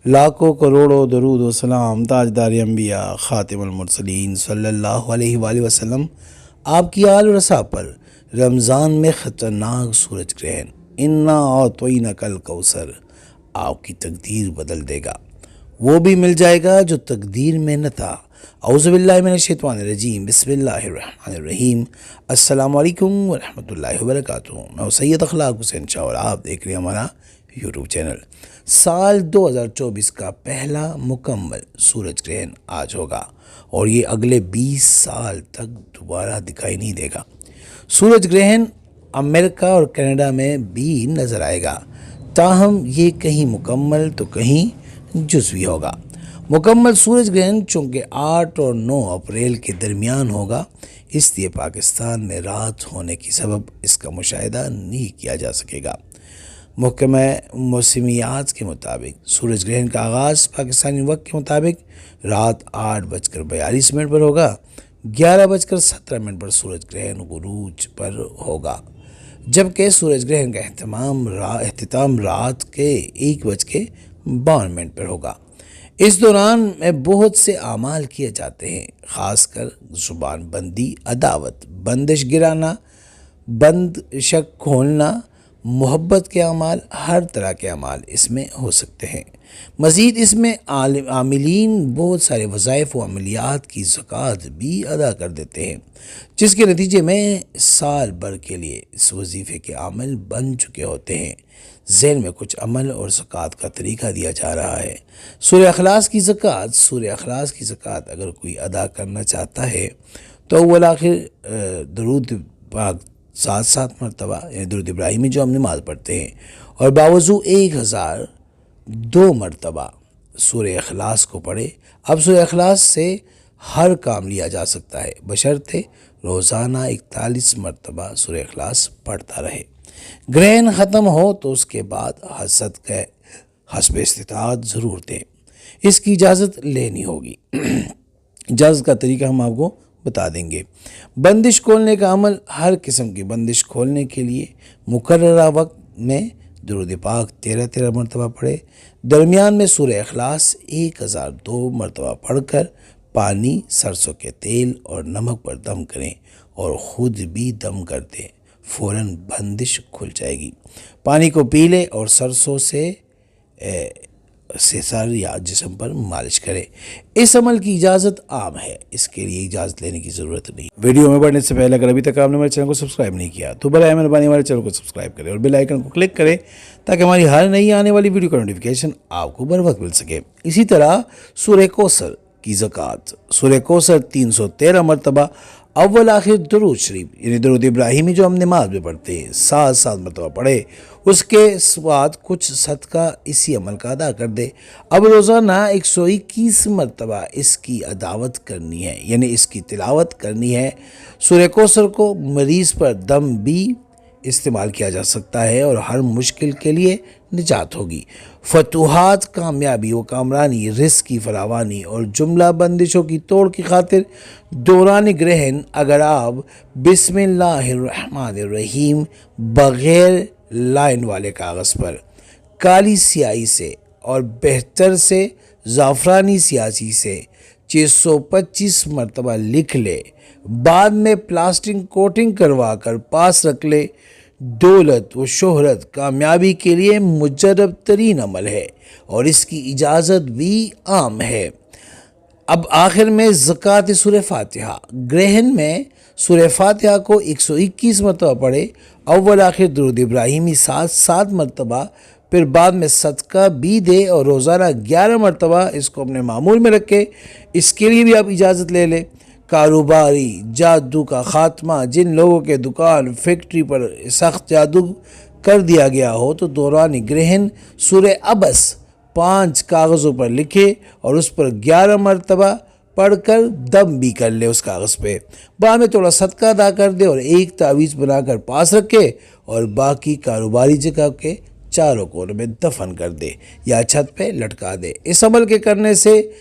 लाखों करोड़ों दरूद व सलाम ताजदार अंबिया ख़ातिमुल मुरसलीन सल्लल्लाहु अलैहि वसल्लम आपकी आल और असहाब पर रमज़ान में ख़तरनाक सूरज ग्रहण इन्ना औतोइना कल कौसर आपकी तकदीर बदल देगा। वो भी मिल जाएगा जो तकदीर में न था। औज़ुबिल्लाहि मिनश्शैतानिर्रजीम बिस्मिल्लाहिर्रहमानिर्रहीम। अस्सलामु अलैकुम व रहमतुल्लाहि व बरकातुहू। मैं सैयद अखलाक हुसैन शाह और आप देख रहे हैं हमारा यूट्यूब चैनल। साल 2024 का पहला मुकम्मल सूरज ग्रहण आज होगा और ये अगले 20 साल तक दोबारा दिखाई नहीं देगा। सूरज ग्रहण अमेरिका और कनाडा में भी नज़र आएगा, ताहम ये कहीं मुकम्मल तो कहीं जुज़वी होगा। मुकम्मल सूरज ग्रहण चूँकि 8 और 9 अप्रैल के दरमियान होगा, इसलिए पाकिस्तान में रात होने की सबब इसका मुशाहिदा नहीं किया जा सकेगा। महकमा मौसमियात के मुताबिक सूरज ग्रहण का आगाज़ पाकिस्तानी वक्त के मुताबिक रात 8:42 पर होगा। 11:17 पर सूरज ग्रहण गुरूज पर होगा, जबकि सूरज ग्रहण का एहतिमाम रात के 1:52 पर होगा। इस दौरान में बहुत से आमाल किए जाते हैं, ख़ासकर ज़ुबान बंदी, अदावत, बंदिश गिराना, बंद शक खोलना, मोहब्बत के अमाल, हर तरह के अमाल इसमें हो सकते हैं। मज़ीद इसमें आमिलीन बहुत सारे वज़ाइफ व अमलियात की ज़कात भी अदा कर देते हैं, जिसके नतीजे में साल भर के लिए इस वजीफ़े के अमल बन चुके होते हैं। ज़ेल में कुछ अमल और ज़कात का तरीका दिया जा रहा है। सूरह अखलास की ज़कात अगर कोई अदा करना चाहता है तो अव्वल आखिर दरूद पाक 7 मरतबा यानी दुरूद इब्राहिमी जो हम नमाज पढ़ते हैं और बावजू 1002 मरतबा सूरह अखलास को पढ़े। अब सूरह अखलास से हर काम लिया जा सकता है, बशर्ते रोज़ाना 41 मरतबा सूरह अखलास पढ़ता रहे। ग्रहण ख़त्म हो तो उसके बाद हसद के हस्ब इस्तिताअत ज़रूर दें, इसकी इजाज़त लेनी होगी। इजाज़त का तरीका हम आपको बता देंगे। बंदिश खोलने का अमल, हर किस्म की बंदिश खोलने के लिए मुकर्ररा वक्त में दुरूद पाक 13 मरतबा पढ़े। दरमियान में सूरह अखलास 1002 मरतबा पढ़कर पानी, सरसों के तेल और नमक पर दम करें और ख़ुद भी दम कर दें, फ़ौरन बंदिश खुल जाएगी। पानी को पी लें और सरसों से सर या जिस्म पर मालिश करें। इस अमल की इजाज़त आम है, इसके लिए इजाज़त लेने की ज़रूरत नहीं। वीडियो में बढ़ने से पहले अगर अभी तक आपने हमारे चैनल को सब्सक्राइब नहीं किया तो बराए मेहरबानी हमारे चैनल को सब्सक्राइब करें और बेल आइकन को क्लिक करें, ताकि हमारी हर नई आने वाली वीडियो का नोटिफिकेशन आपको बर वक्त मिल सके। इसी तरह सूरह कौसर की ज़कात, सूरह कौसर 313 मरतबा अव्वल आखिर दुरूद शरीफ यानी दुरूद इब्राहिमी जो हम नमाज में पढ़ते हैं 7 मरतबा पढ़े। उसके बाद कुछ सदका इसी अमल का अदा कर दे। अब रोज़ाना 121 मरतबा इसकी अदावत करनी है, यानी इसकी तिलावत करनी है। सूरह कौसर को मरीज़ पर दम भी इस्तेमाल किया जा सकता है और हर मुश्किल के लिए निजात होगी। फतूहात, कामयाबी व कामरानी, रिस्क की फरावानी और जुमला बंदिशों की तोड़ की खातिर दौरान ग्रहण अगर आप बिस्मिल्लाहिर्रहमानिर्रहीम बग़ैर लाइन वाले कागज़ पर काली स्याही से और बेहतर से ज़ाफ़रानी स्याही से 625 मरतबा लिख ले, बाद में प्लास्टिक कोटिंग करवा कर पास रख ले। दौलत व शोहरत कामयाबी के लिए मुजर्रब तरीन अमल है और इसकी इजाज़त भी आम है। अब आखिर में ज़कात सूरह फातिहा, ग्रहण में सूरह फातिहा को 121 मरतबा पढ़े। अव्वल आखिर दुरूद इब्राहिमी 7 मरतबा, फिर बाद में सदका भी दे और रोज़ाना 11 मरतबा इसको अपने मामूल में रखे। इसके लिए भी आप इजाज़त ले लें। कारोबारी जादू का ख़ात्मा, जिन लोगों के दुकान फैक्ट्री पर सख्त जादू कर दिया गया हो तो दौरान ग्रहण सूरह अबस 5 कागज़ों पर लिखे और उस पर 11 मरतबा पढ़कर दम भी कर ले उस कागज़ पे। बाद में थोड़ा सदका अदा कर दे और एक तावीज़ बनाकर पास रखे और बाकी कारोबारी जगह के चारों कोनों में दफन कर दे या छत पे लटका दे। इस अमल के करने से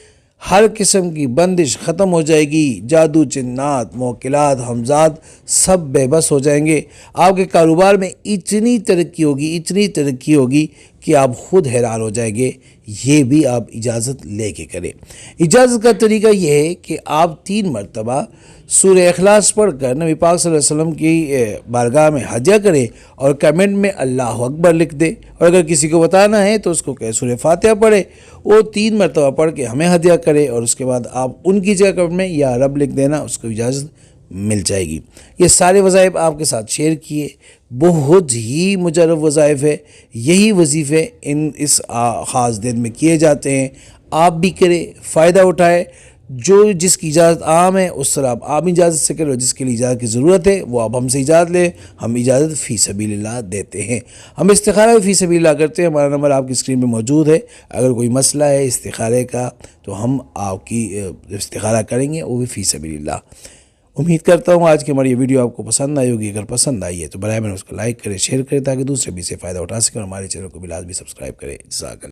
हर किस्म की बंदिश ख़त्म हो जाएगी। जादू, जिन्नात, मोकिलात, हमजाद सब बेबस हो जाएंगे। आपके कारोबार में इतनी तरक्की होगी कि आप खुद हैरान हो जाएंगे। ये भी आप इजाज़त लेके करें। इजाज़त का तरीका ये है कि आप 3 मरतबा सूरह इखलास पढ़कर नबी पाक सल्लल्लाहु अलैहि वसल्लम की बारगाह में हदिया करें और कमेंट में अल्लाह अकबर लिख दे। और अगर किसी को बताना है तो उसको कहे सूरह फातिहा पढ़े, वो 3 मरतबा पढ़ के हमें हदिया करे और उसके बाद आप उनकी जगह कमेंट में या रब लिख देना, उसको इजाज़त मिल जाएगी। ये सारे वज़ाइफ आपके साथ शेयर किए, बहुत ही मुजरब वज़ाइफ है। यही वजीफ़े इस ख़ास दिन में किए जाते हैं। आप भी करें, फ़ायदा उठाए। जो जिसकी इजाज़त आम है उस तरह आप इजाज़त से करें, जिसके लिए इजाज़त की ज़रूरत है वो आप हमसे इजाज़त लें। हम इजाज़त फ़ी सबीलिल्लाह देते हैं। हम इस्तिखारा फ़ी सबीलिल्लाह करते हैं। हमारा नंबर आपकी स्क्रीन पे मौजूद है। अगर कोई मसला है इस्तिखारे का तो हम आपकी इस्तिखारा करेंगे, वो भी फ़ी सबीलिल्लाह। उम्मीद करता हूँ आज की हमारी ये वीडियो आपको पसंद आई होगी। अगर पसंद आई है तो बराए में उसको लाइक करें, शेयर करें ताकि दूसरे भी इसे फ़ायदा उठा सकें और हमारे चैनल को भी लाजमी सब्सक्राइब करें। जज़ाकल्लाह।